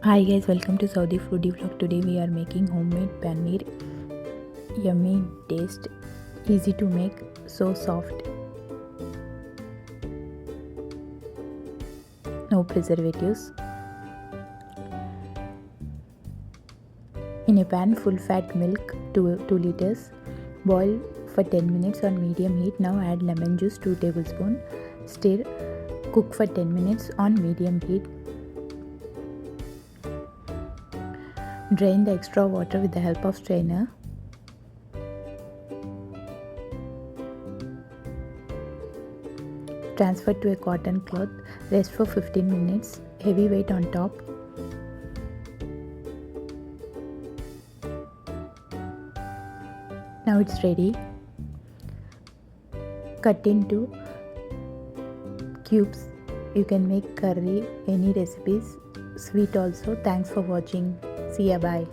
Hi guys, welcome to Saudi Foodie Vlog. Today we are making homemade paneer. Yummy taste, easy to make, so soft. No preservatives. In a pan, full fat milk 2 liters. Boil for 10 minutes on medium heat. Now add lemon juice 2 tablespoons. Stir. Cook for 10 minutes on medium heat. Drain the extra water with the help of strainer. Transfer to a cotton cloth. Rest for 15 minutes. Heavy weight on top. Now it's ready. Cut into cubes. You can make curry, any recipes, sweet also. Thanks for watching. See ya, bye.